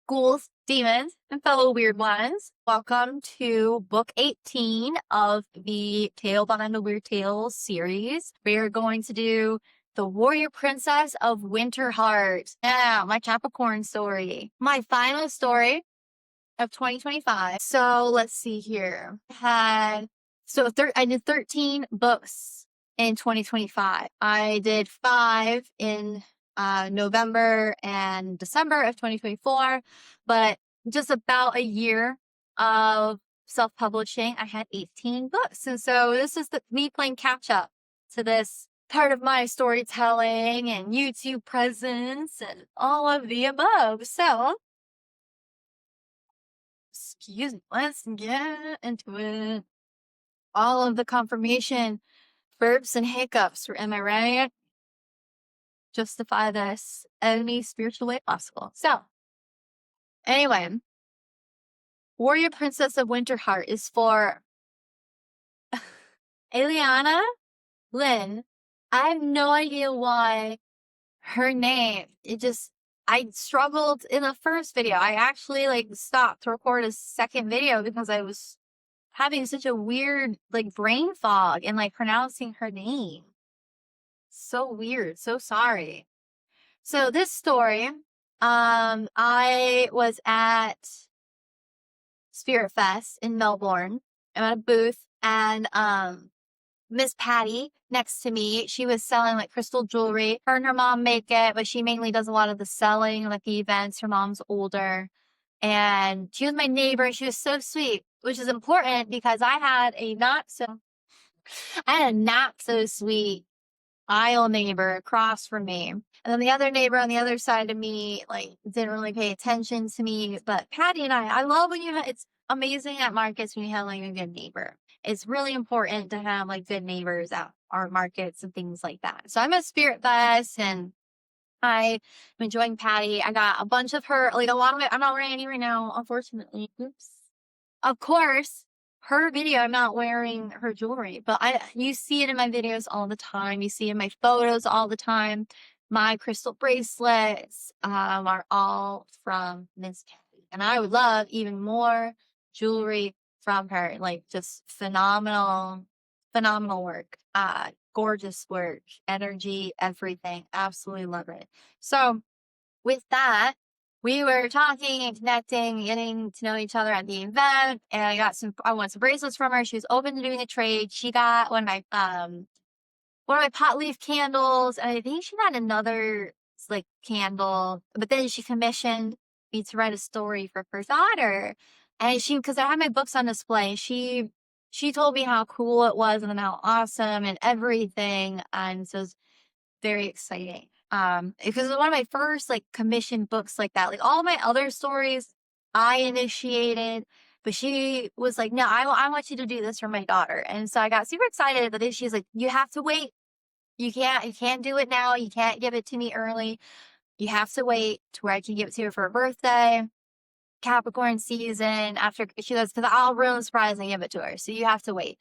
ghouls, demons, and fellow weird ones. Welcome to book 18 of the Tale Behind the Weird Tales series. We are going to do the Warrior Princess of WinterHeart. Yeah, my Capricorn story. My final story of 2025. So let's see here. I did 13 books in 2025. I did 5 in November and December of 2024, but just about a year of self-publishing, I had 18 books. And so this is me playing catch up to this part of my storytelling and YouTube presence and all of the above. So excuse me, let's get into it. All of the confirmation verbs and hiccups, am I right? Justify this any spiritual way possible. So, anyway, Warrior Princess of WinterHeart is for Eliana Lynn. I have no idea why her name, I struggled in the first video. I actually stopped to record a second video because I was having such a weird brain fog and pronouncing her name. So weird. So sorry. So this story, I was at Spirit Fest in Melbourne. I'm at a booth and Miss Patty next to me, she was selling crystal jewelry. Her and her mom make it, but she mainly does a lot of the selling, the events. Her mom's older. And she was my neighbor and she was so sweet, which is important because I had a not so sweet aisle neighbor across from me. And then the other neighbor on the other side of me, didn't really pay attention to me. But Patty and I love when it's amazing at markets when you have a good neighbor. It's really important to have good neighbors at our markets and things like that. So I'm at Spirit Fest and I'm enjoying Patty. I got a bunch of her, a lot of it. I'm not wearing any right now, unfortunately. Oops. Of course, her video, I'm not wearing her jewelry, but you see it in my videos all the time. You see it in my photos all the time. My crystal bracelets are all from Miss Patty. And I would love even more jewelry from her. Just phenomenal work. Gorgeous work, energy, everything. Absolutely love it. So with that, we were talking and connecting, getting to know each other at the event, and I want some bracelets from her. She was open to doing a trade. She got one of my pot leaf candles, and I think she got another candle, but then she commissioned me to write a story for her daughter. And because I had my books on display, she told me how cool it was and how awesome and everything. And so it was very exciting. Because it was one of my first commissioned books like that. All my other stories I initiated, but she was like, no, I want you to do this for my daughter. And so I got super excited, but then she's like, you have to wait. You can't do it now. You can't give it to me early. You have to wait to where I can give it to her for her birthday. Capricorn season after she goes, because I'll ruin the surprise and give it to her. So you have to wait.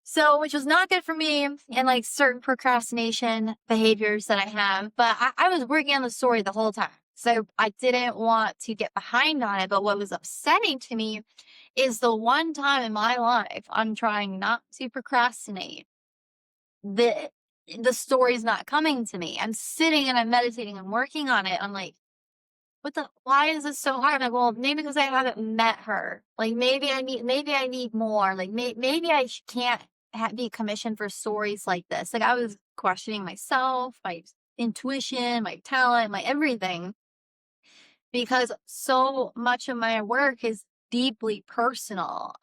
So, which was not good for me and certain procrastination behaviors that I have. But I was working on the story the whole time. So I didn't want to get behind on it. But what was upsetting to me is the one time in my life I'm trying not to procrastinate. The story's not coming to me. I'm sitting and I'm meditating and working on it. I'm like, why is this so hard? I'm like, well, maybe because I haven't met her. Maybe I need more. Maybe I can't be commissioned for stories like this. I was questioning myself, my intuition, my talent, my everything. Because so much of my work is deeply personal,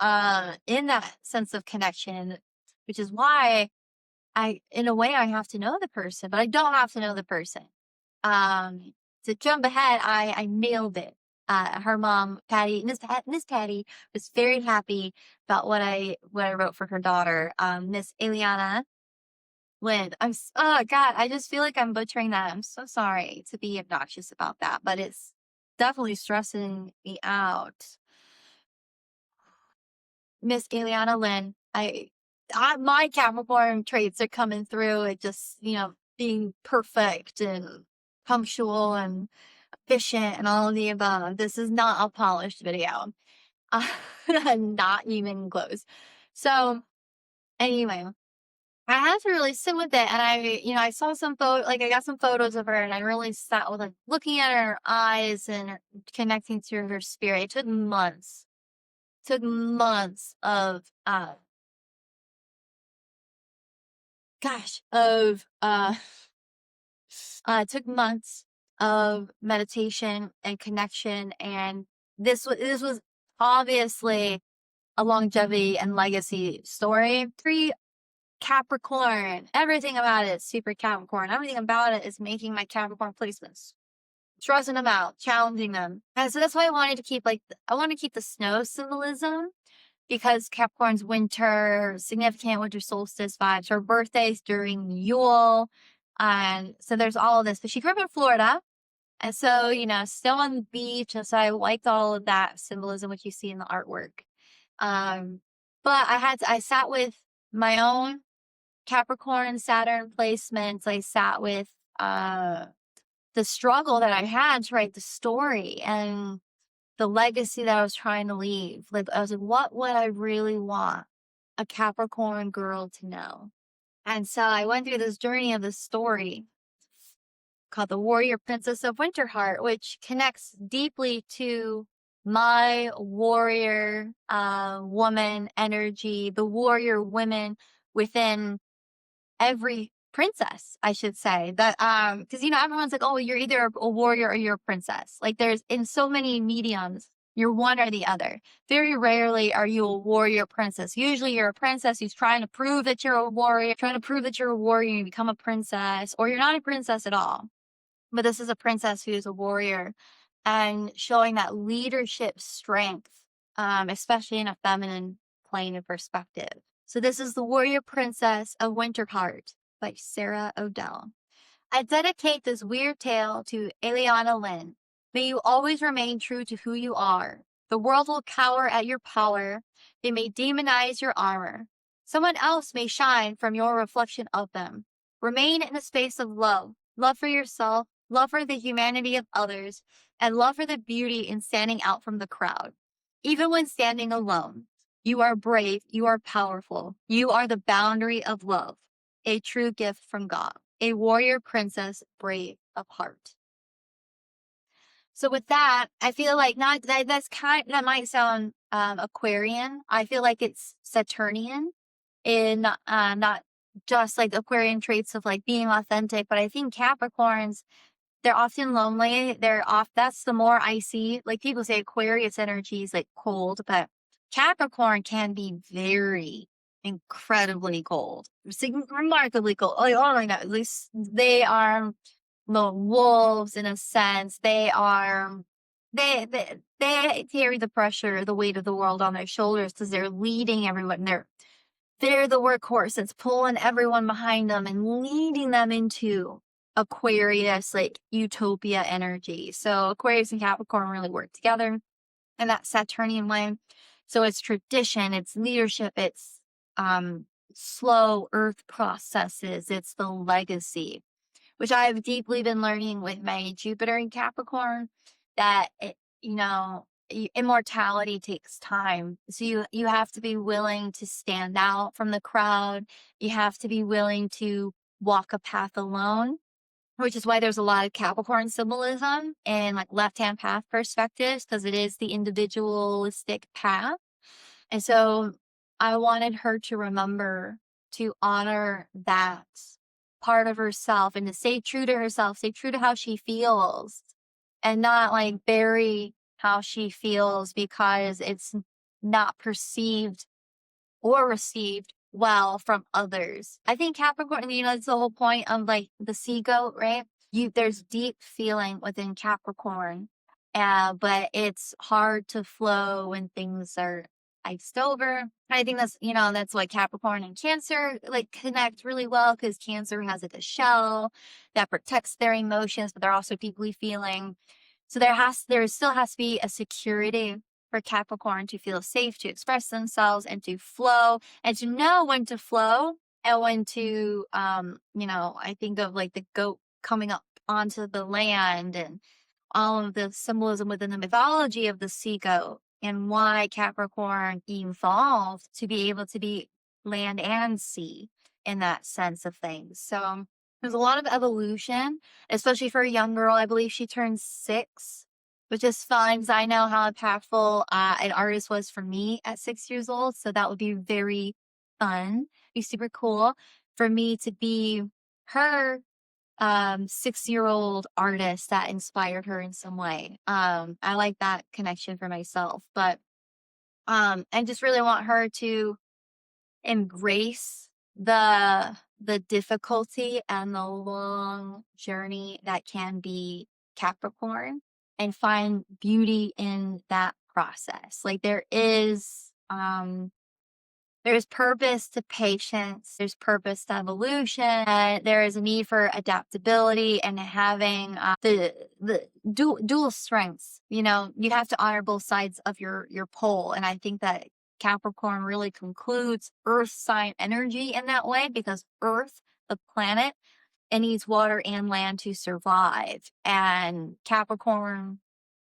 in that sense of connection, which is why in a way, I have to know the person, but I don't have to know the person. To jump ahead, I nailed it. Her mom, Patty, Miss Patty, was very happy about what I wrote for her daughter, Miss Eliana Lynn. Oh God, I just feel like I'm butchering that. I'm so sorry to be obnoxious about that, but it's definitely stressing me out. Miss Eliana Lynn, my Capricorn traits are coming through. It just, being perfect and punctual and efficient and all of the above. This is not a polished video. Uh, not even close. So anyway, I had to really sit with it, and I saw some I got some photos of her, and I really sat with like looking at her eyes and connecting to her spirit. It took months. Took months of of it took months of meditation and connection, and this was obviously a longevity and legacy story. Capricorn. Everything about it is super Capricorn. Everything about it is making my Capricorn placements. Stressing them out, challenging them. And so that's why I wanted to keep I want to keep the snow symbolism, because Capricorn's winter, significant winter solstice vibes. Her birthday's during Yule. And so there's all of this. But she grew up in Florida. And so, still on the beach. And so I liked all of that symbolism, which you see in the artwork. But I sat with my own Capricorn Saturn placements. I sat with the struggle that I had to write the story and the legacy that I was trying to leave. Like, I was like, what would I really want a Capricorn girl to know? And so I went through this journey of this story called the Warrior Princess of WinterHeart, which connects deeply to my warrior woman energy, the warrior women within every princess, I should say. That because everyone's like, oh, you're either a warrior or you're a princess. Like, there's in so many mediums, you're one or the other. Very rarely are you a warrior princess. Usually you're a princess who's trying to prove that you're a warrior, you become a princess, or you're not a princess at all. But this is a princess who is a warrior and showing that leadership strength, especially in a feminine plane of perspective. So this is the Warrior Princess of WinterHeart by Sarah Odell. I dedicate this weird tale to Eliana Lynn. May you always remain true to who you are. The world will cower at your power. They may demonize your armor. Someone else may shine from your reflection of them. Remain in a space of love. Love for yourself, love for the humanity of others, and love for the beauty in standing out from the crowd. Even when standing alone, you are brave, you are powerful, you are the boundary of love, a true gift from God, a warrior princess, brave of heart. So with that, I feel like that might sound Aquarian. I feel like it's Saturnian in not just like Aquarian traits of like being authentic, but I think Capricorns, they're often lonely. That's the more I see. Like, people say Aquarius energy is like cold, but Capricorn can be very incredibly cold, remarkably cold. Like, oh my God, at least they are the wolves in a sense. They carry the pressure, the weight of the world on their shoulders because they're leading everyone. They're the workhorse that's pulling everyone behind them and leading them into Aquarius, like utopia energy. So Aquarius and Capricorn really work together in that Saturnian way. So it's tradition, it's leadership, it's slow earth processes, it's the legacy, which I've deeply been learning with my Jupiter in Capricorn, that immortality takes time. So you have to be willing to stand out from the crowd. You have to be willing to walk a path alone, which is why there's a lot of Capricorn symbolism and like left-hand path perspectives, because it is the individualistic path. And so I wanted her to remember to honor that part of herself and to stay true to herself, stay true to how she feels, and not like bury how she feels because it's not perceived or received well from others. I think Capricorn, it's the whole point of like the sea goat, right? There's deep feeling within Capricorn, but it's hard to flow when things are iced over. I think that's why Capricorn and Cancer like connect really well, because Cancer has like a shell that protects their emotions, but they're also deeply feeling. So there still has to be a security for Capricorn to feel safe, to express themselves and to flow and to know when to flow and when to, I think of like the goat coming up onto the land and all of the symbolism within the mythology of the sea goat and why Capricorn evolved to be able to be land and sea in that sense of things. So there's a lot of evolution, especially for a young girl. I believe she turned 6, which is fun because I know how impactful an artist was for me at 6 years old. So that would be very fun, be super cool for me to be her 6-year-old artist that inspired her in some way. I like that connection for myself, but I just really want her to embrace the difficulty and the long journey that can be Capricorn and find beauty in that process. Like there's purpose to patience, there's purpose to evolution, there is a need for adaptability and having the dual strengths. You know, you have to honor both sides of your pole. And I think that Capricorn really concludes Earth sign energy in that way, because Earth, the planet, it needs water and land to survive. And Capricorn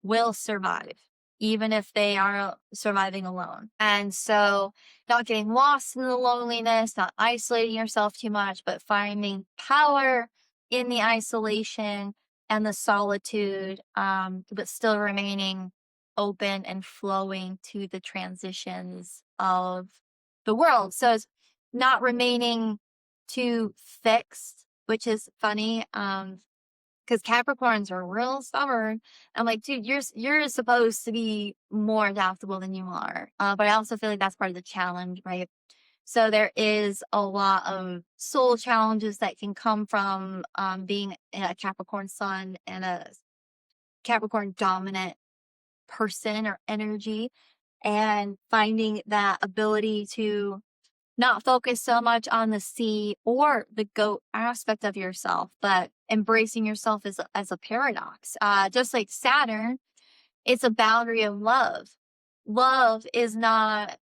will survive, even if they are surviving alone. And so, not getting lost in the loneliness, not isolating yourself too much, but finding power in the isolation and the solitude, but still remaining open and flowing to the transitions of the world. So, it's not remaining too fixed, which is funny. Because Capricorns are real stubborn. I'm like, dude, you're supposed to be more adaptable than you are. But I also feel like that's part of the challenge, right? So there is a lot of soul challenges that can come from being a Capricorn sun and a Capricorn dominant person or energy, and finding that ability to not focus so much on the sea or the goat aspect of yourself, but embracing yourself as a paradox. Just like Saturn, it's a boundary of love. Love is not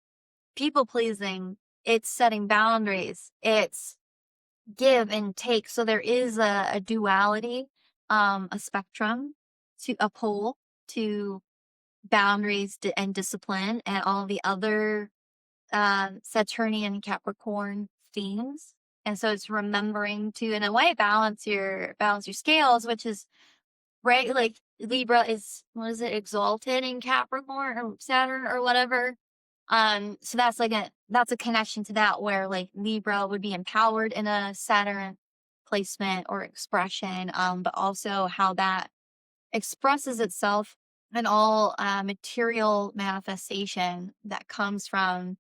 people pleasing, it's setting boundaries, it's give and take. So there is a duality, a spectrum, to a pole to boundaries and discipline, and all the other Saturnian Capricorn themes. And so it's remembering to, in a way, balance your scales, which is right. Like Libra is, what is it, exalted in Capricorn or Saturn or whatever. So that's a connection to that, where like Libra would be empowered in a Saturn placement or expression, but also how that expresses itself in all material manifestation that comes from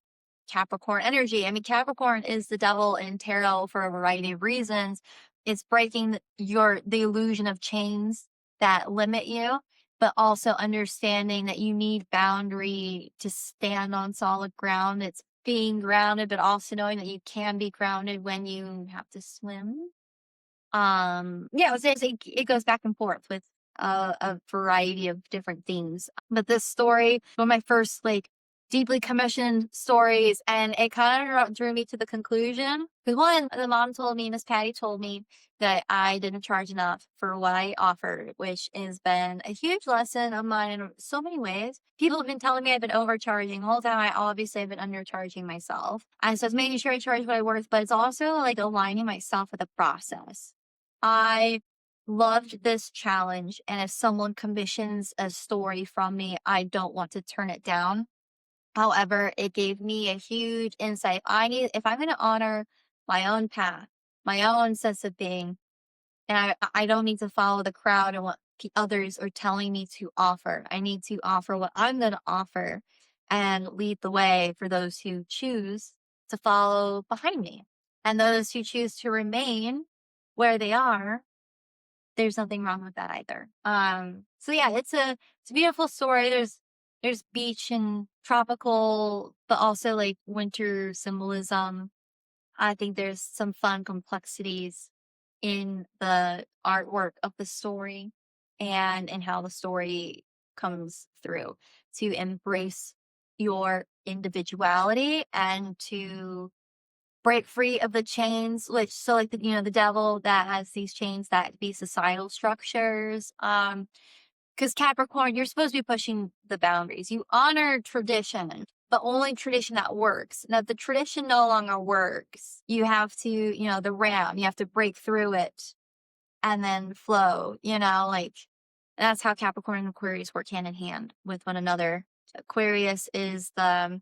Capricorn energy. I mean, Capricorn is the devil in tarot for a variety of reasons. It's breaking the illusion of chains that limit you, but also understanding that you need boundary to stand on solid ground. It's being grounded, but also knowing that you can be grounded when you have to swim. Yeah, it goes back and forth with a variety of different themes. But this story, one of my first like deeply commissioned stories, and it kind of drew me to the conclusion. Because one, the mom told me, Miss Patty told me that I didn't charge enough for what I offered, which has been a huge lesson of mine in so many ways. People have been telling me I've been overcharging the whole time. I obviously have been undercharging myself. And so it's making sure I charge what I worth, but it's also like aligning myself with the process. I loved this challenge, and if someone commissions a story from me, I don't want to turn it down. However, it gave me a huge insight. If I'm going to honor my own path, my own sense of being, and I don't need to follow the crowd and what others are telling me to offer. I need to offer what I'm going to offer and lead the way for those who choose to follow behind me. And those who choose to remain where they are, there's nothing wrong with that either. So yeah, it's a beautiful story. There's beach and tropical, but also like winter symbolism. I think there's some fun complexities in the artwork of the story and in how the story comes through to embrace your individuality and to break free of the chains, which so like the devil that has these chains that be societal structures. because Capricorn, you're supposed to be pushing the boundaries. You honor tradition, but only tradition that works. Now, if the tradition no longer works, you have to, the ram, you have to break through it and then flow, like that's how Capricorn and Aquarius work hand in hand with one another. Aquarius is the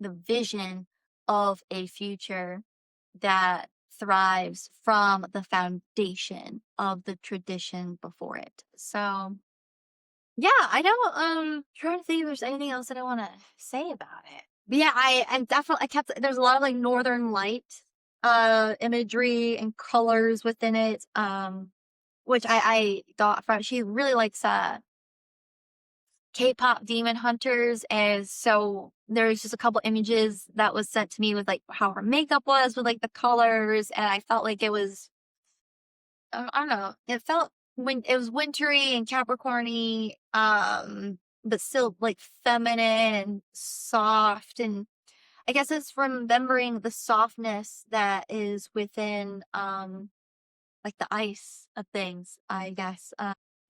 vision of a future that thrives from the foundation of the tradition before it. So yeah, I don't trying to think if there's anything else that I want to say about it. But yeah, I kept there's a lot of like northern light imagery and colors within it. Which I got from she really likes K-pop demon hunters, and so there's just a couple images that was sent to me with like how her makeup was with like the colors, and I felt like it was I don't know, it felt when it was wintry and Capricorny, but still like feminine and soft, and I guess it's remembering the softness that is within like the ice of things, I guess.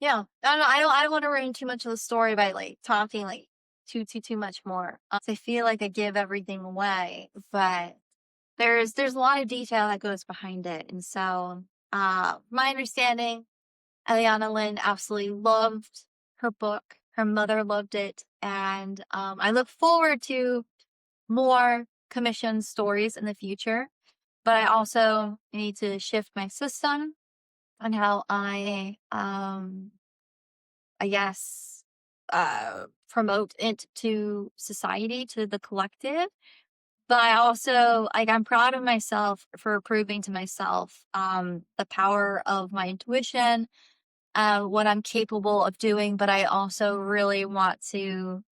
Yeah, I don't know. I don't want to ruin too much of the story by like talking like too much more. So I feel like I give everything away, but there's a lot of detail that goes behind it, and so my understanding, Eliana Lynn absolutely loved her book. Her mother loved it, and I look forward to more commissioned stories in the future. But I also need to shift my system on how I guess, promote it to society, to the collective. But I also, like, I'm proud of myself for proving to myself, the power of my intuition, what I'm capable of doing. But I also really want to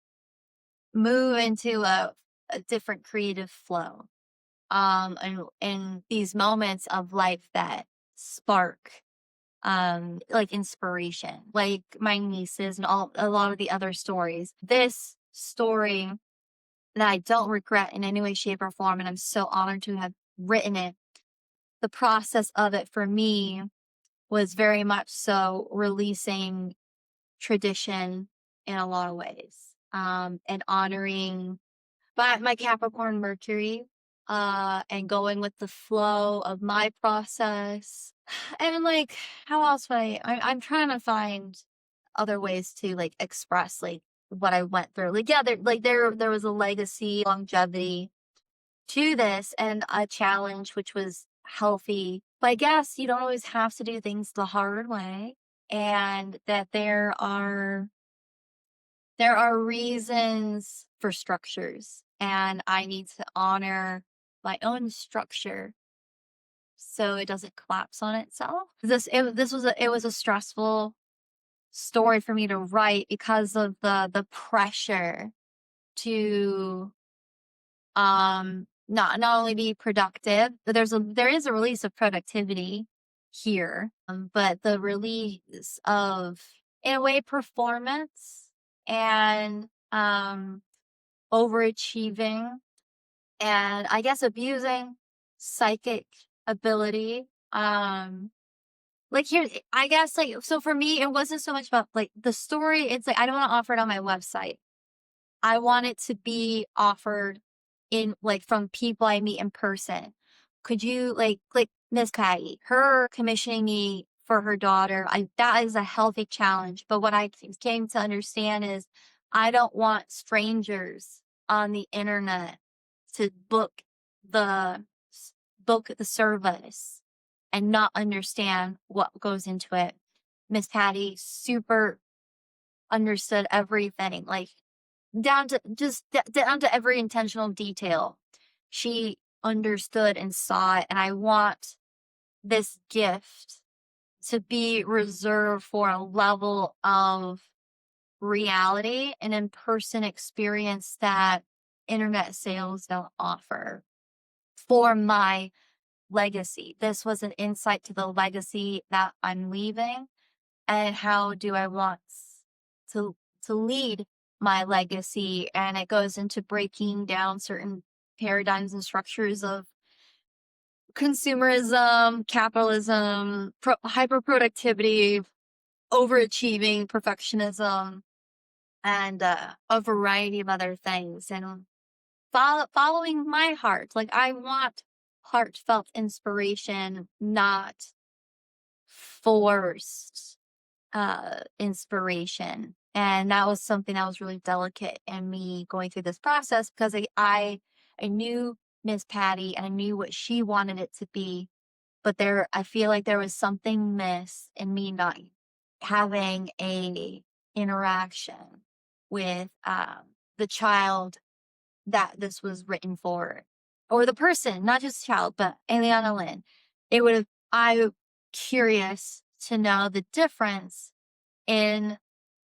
move into a different creative flow. And these moments of life that spark like inspiration, like my nieces and a lot of the other stories. This story that I don't regret in any way, shape, or form, and I'm so honored to have written it. The process of it for me was very much so releasing tradition in a lot of ways, and honoring my Capricorn Mercury, and going with the flow of my process. And like, how else would I'm trying to find other ways to like express like what I went through. Like, yeah, there was a legacy, longevity to this, and a challenge which was healthy. But I guess you don't always have to do things the hard way, and that there are reasons for structures, and I need to honor my own structure so it doesn't collapse on itself. It was a stressful story for me to write because of the pressure to not only be productive, but there is a release of productivity here, but the release of, in a way, performance and overachieving, and I guess abusing psychic ability. Like here, I guess, like, so for me, it wasn't so much about like the story. It's like, I don't want to offer it on my website. I want it to be offered in like from people I meet in person. Could you like Miss Patty, her commissioning me for her daughter? That is a healthy challenge. But what I came to understand is I don't want strangers on the internet to the book the service and not understand what goes into it. Miss Patty super understood everything, like down to every intentional detail. She understood and saw it, and I want this gift to be reserved for a level of reality and in-person experience that internet sales don't offer for my legacy. This was an insight to the legacy that I'm leaving, and how do I want to lead my legacy. And it goes into breaking down certain paradigms and structures of consumerism, capitalism, hyper productivity, overachieving, perfectionism, and a variety of other things. And following my heart. Like, I want heartfelt inspiration, not forced inspiration. And that was something that was really delicate in me going through this process, because I knew Miss Patty and I knew what she wanted it to be, but I feel like there was something miss in me not having a interaction with the child that this was written for, or the person, not just child, but Eliana Lynn. I'm curious to know the difference in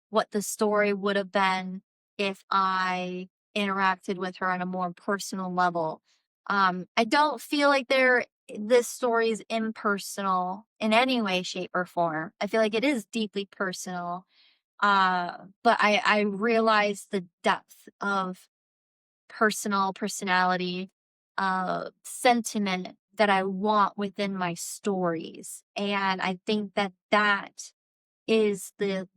what the story would have been if I interacted with her on a more personal level. I don't feel like this story is impersonal in any way, shape, or form. I feel like it is deeply personal. But I realize the depth of personality, sentiment that I want within my stories. And I think that is the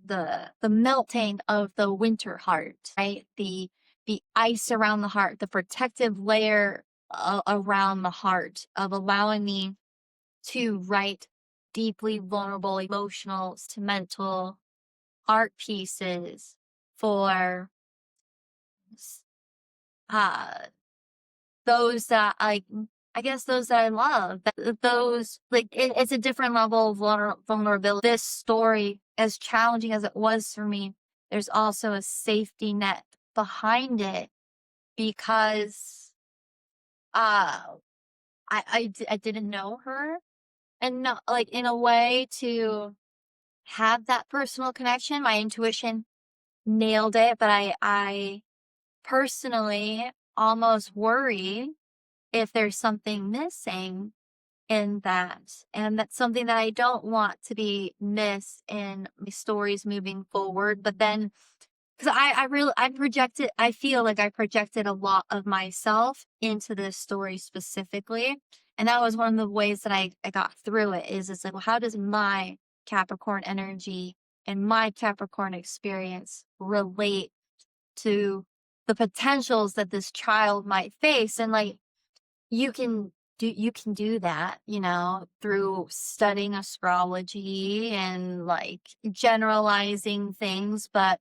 melting of the winter heart, right? The ice around the heart, the protective layer around the heart of allowing me to write deeply vulnerable, emotional, sentimental art pieces for uh those that I guess those that I love, those, like, it's a different level of vulnerability. This story, as challenging as it was for me, there's also a safety net behind it, because I didn't know her, and not like in a way to have that personal connection. My intuition nailed it, but I personally almost worry if there's something missing in that. And that's something that I don't want to be missed in my stories moving forward. But then, because I feel like I projected a lot of myself into this story specifically. And that was one of the ways that I got through it, is it's like, well, how does my Capricorn energy and my Capricorn experience relate to the potentials that this child might face? And like, you can do that, through studying astrology and like generalizing things. But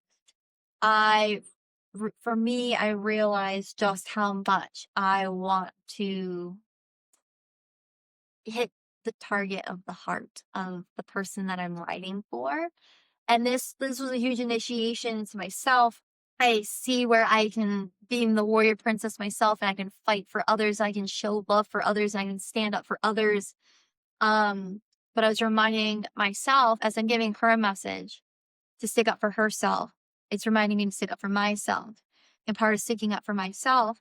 for me, I realized just how much I want to hit the target of the heart of the person that I'm writing for. And this was a huge initiation into myself. I see where I can, being the warrior princess myself, and I can fight for others, I can show love for others, and I can stand up for others. But I was reminding myself, as I'm giving her a message to stick up for herself, it's reminding me to stick up for myself. And part of sticking up for myself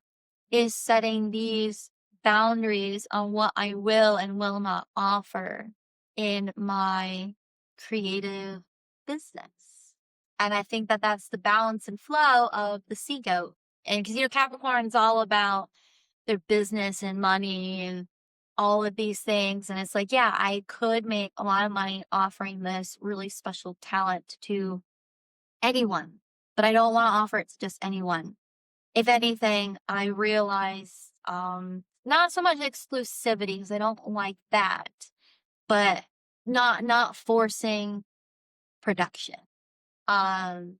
is setting these boundaries on what I will and will not offer in my creative business. And I think that that's the balance and flow of the sea goat. And because, Capricorn is all about their business and money and all of these things. And it's like, yeah, I could make a lot of money offering this really special talent to anyone, but I don't want to offer it to just anyone. If anything, I realize not so much exclusivity, because I don't like that, but not forcing production. And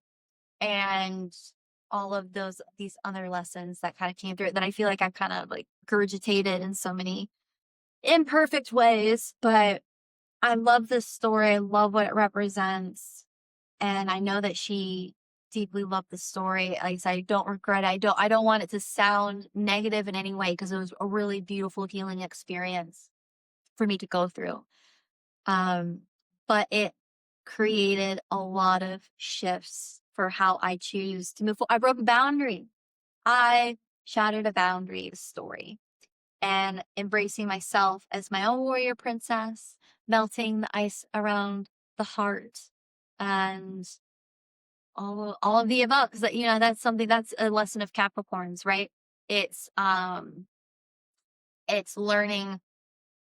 all of these other lessons that kind of came through it, that I feel like I've kind of like gurgitated in so many imperfect ways. But I love this story. I love what it represents. And I know that she deeply loved the story. Like I said, I don't regret it. I don't want it to sound negative in any way, because it was a really beautiful healing experience for me to go through. But it created a lot of shifts for how I choose to move forward. I broke a boundary. I shattered a boundary story, and embracing myself as my own warrior princess, melting the ice around the heart, and all of the above. Because that's a lesson of Capricorns, right? It's learning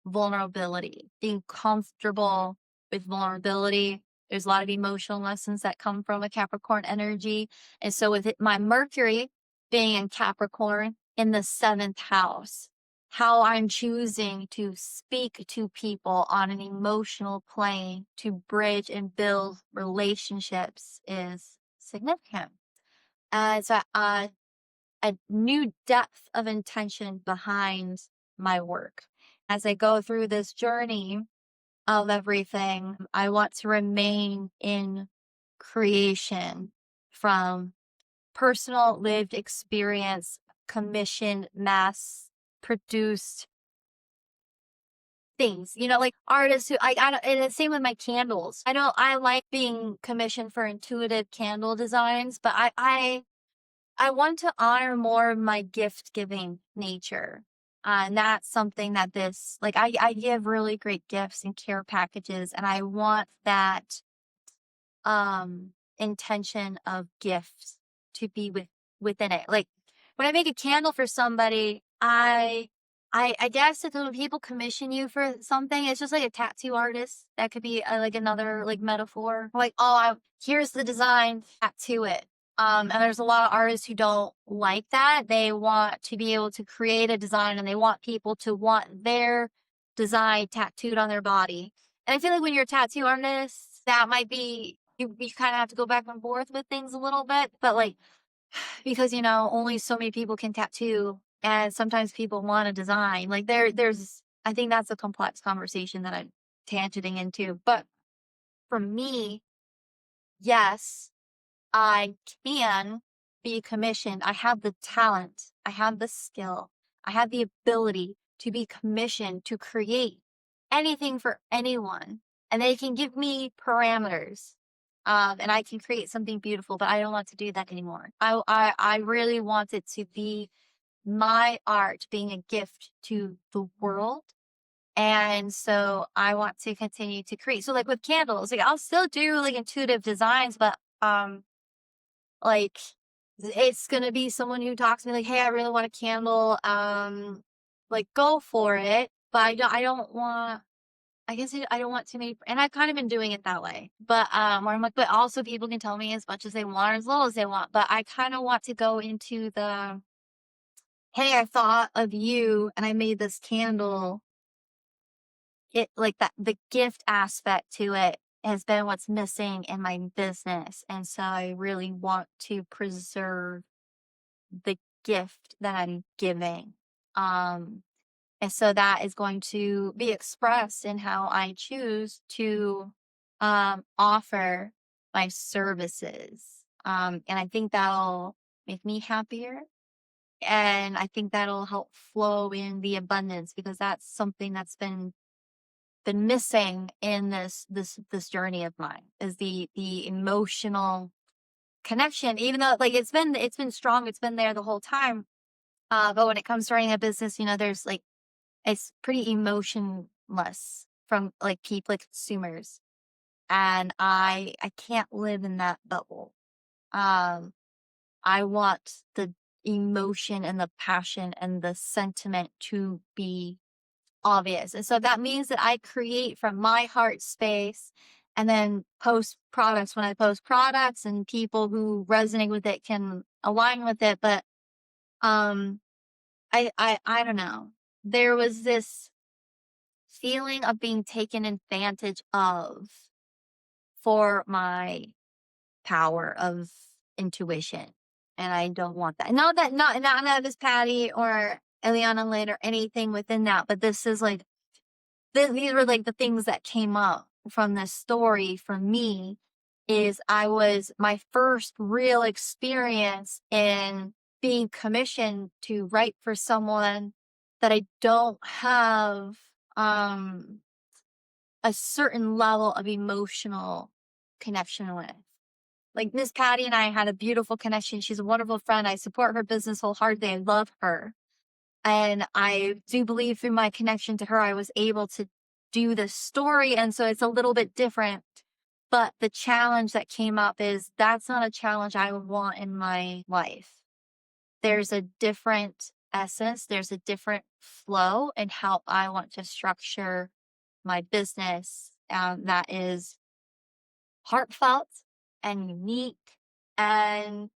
vulnerability, being comfortable with vulnerability, There's a lot of emotional lessons that come from a Capricorn energy. And so with my Mercury being in Capricorn in the 7th house, how I'm choosing to speak to people on an emotional plane to bridge and build relationships is significant. And so a new depth of intention behind my work. As I go through this journey of everything, I want to remain in creation from personal lived experience, commissioned, mass produced things, like artists who I don't, and the same with my candles. I like being commissioned for intuitive candle designs, but I want to honor more of my gift giving nature. And that's something that I give really great gifts and care packages, and I want that intention of gifts to be within it. Like when I make a candle for somebody, I guess if when people commission you for something, it's just like a tattoo artist. That could be like another like metaphor. Like, oh, here's the design, tattoo it. And there's a lot of artists who don't like that. They want to be able to create a design, and they want people to want their design tattooed on their body. And I feel like when you're a tattoo artist, that might be, you kind of have to go back and forth with things a little bit. But like, because, only so many people can tattoo, and sometimes people want a design. Like I think that's a complex conversation that I'm tangenting into. But for me, yes, I can be commissioned. I have the talent. I have the skill. I have the ability to be commissioned to create anything for anyone. And they can give me parameters. And I can create something beautiful, but I don't want to do that anymore. I really want it to be my art being a gift to the world. And so I want to continue to create. So like with candles, like I'll still do like intuitive designs, but like it's gonna be someone who talks to me like, hey, I really want a candle, like go for it. But I don't want, I guess I don't want too many, and I've kind of been doing it that way. But where I'm like, but also people can tell me as much as they want or as little as they want. But I kind of want to go into the, hey, I thought of you and I made this candle. It like that, the gift aspect to it has been what's missing in my business. And so I really want to preserve the gift that I'm giving. And so that is going to be expressed in how I choose to offer my services. And I think that'll make me happier. And I think that'll help flow in the abundance, because that's something that's been missing in this journey of mine, is the emotional connection. Even though like it's been strong, it's been there the whole time. But when it comes to running a business, there's like, it's pretty emotionless from like people, like consumers. And I can't live in that bubble. I want the emotion and the passion and the sentiment to be obvious. And so that means that I create from my heart space and then post products when I post products, and people who resonate with it can align with it. But I don't know. There was this feeling of being taken advantage of for my power of intuition. And I don't want that. Not that, not this Patty or Eliana Lane or anything within that, but this is like, these were like the things that came up from this story for me. Is my first real experience in being commissioned to write for someone that I don't have a certain level of emotional connection with. Like Miss Patty and I had a beautiful connection. She's a wonderful friend. I support her business wholeheartedly. I love her. And I do believe through my connection to her, I was able to do this story. And so it's a little bit different. But the challenge that came up is that's not a challenge I would want in my life. There's a different essence. There's a different flow in how I want to structure my business that is heartfelt and unique and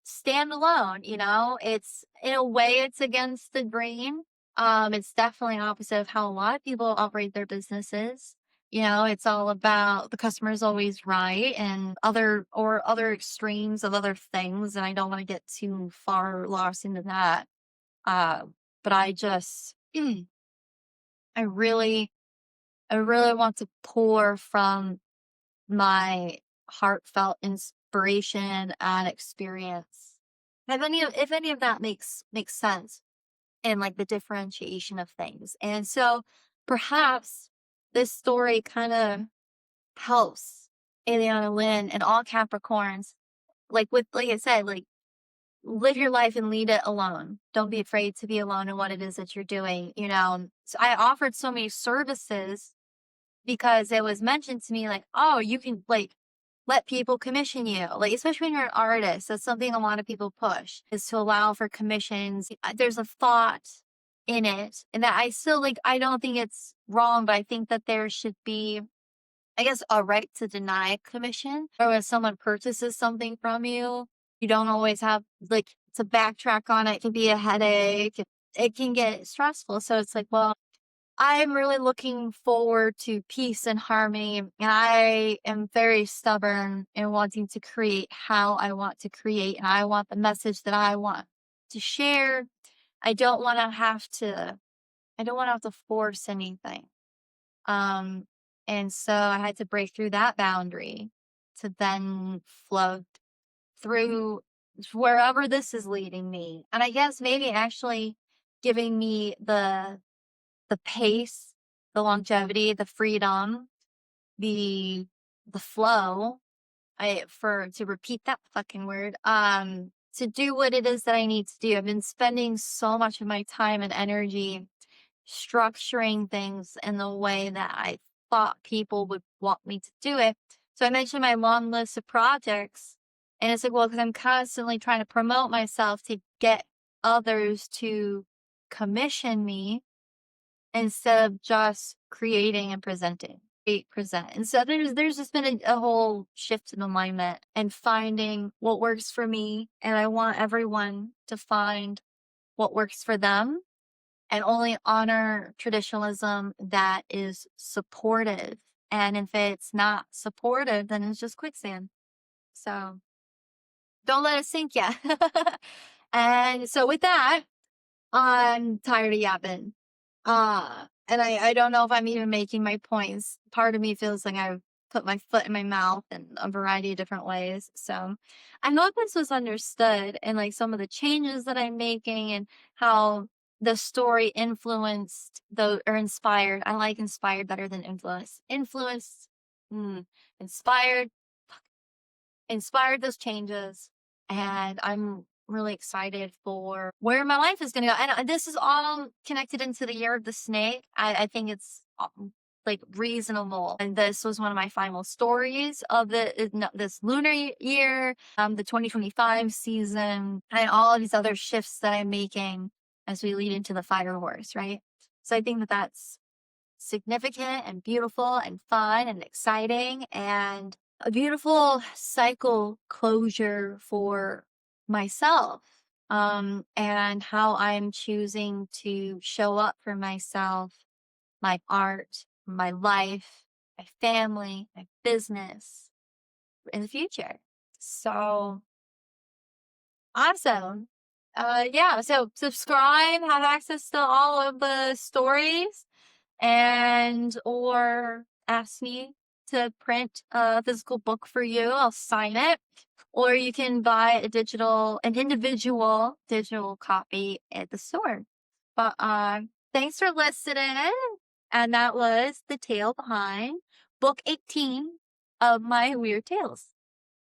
stand alone, you know? It's in a way it's against the grain. It's definitely opposite of how a lot of people operate their businesses. You know, it's all about the customer's always right and other extremes of other things. And I don't want to get too far lost into that. Uh, but I just I really I really want to pour from my heartfelt inspiration and experience. If any of that makes sense in like the differentiation of things. And so perhaps this story kind of helps Eliana Lynn and all Capricorns, like I said, like live your life and lead it alone. Don't be afraid to be alone in what it is that you're doing. You know, so I offered so many services because it was mentioned to me like, oh, you can like let people commission you. Like, especially when you're an artist, that's something a lot of people push is to allow for commissions. There's a thought in it, and that I still like, I don't think it's wrong, but I think that there should be, I guess, a right to deny commission. Or when someone purchases something from you, you don't always have like to backtrack on it. It can be a headache. It can get stressful. So it's like, well, I'm really looking forward to peace and harmony, and I am very stubborn in wanting to create how I want to create, and I want the message that I want to share. I don't want to have to I don't want to have to force anything. Um and so I had to break through that boundary to then flow through wherever this is leading me. And I guess maybe actually giving me the pace, the longevity, the freedom, the flow, to repeat that fucking word, to do what it is that I need to do. I've been spending so much of my time and energy structuring things in the way that I thought people would want me to do it. So I mentioned my long list of projects, and it's like, well, because I'm constantly trying to promote myself to get others to commission me instead of just creating and presenting. Create, present. And so there's just been a whole shift in alignment and finding what works for me. And I want everyone to find what works for them and only honor traditionalism that is supportive. And if it's not supportive, then it's just quicksand. So don't let it sink yet. And so with that, I'm tired of yapping. And I don't know if I'm even making my points. Part of me feels like I've put my foot in my mouth in a variety of different ways. So I know this was understood and like some of the changes that I'm making and how the story influenced or inspired. I like inspired better than influenced. Inspired, inspired those changes. And I'm really excited for where my life is going to go. And this is all connected into the year of the snake. I think it's like reasonable. And this was one of my final stories of this lunar year, the 2025 season, and all of these other shifts that I'm making as we lead into the fire horse, right? So I think that that's significant and beautiful and fun and exciting and a beautiful cycle closure for myself, and how I'm choosing to show up for myself, my art, my life, my family, my business in the future. So awesome. Yeah, so subscribe, have access to all of the stories, and or ask me to print a physical book for you. I'll sign it. Or you can buy an individual digital copy at the store. But thanks for listening. And that was the tale behind book 18 of my Weird Tales.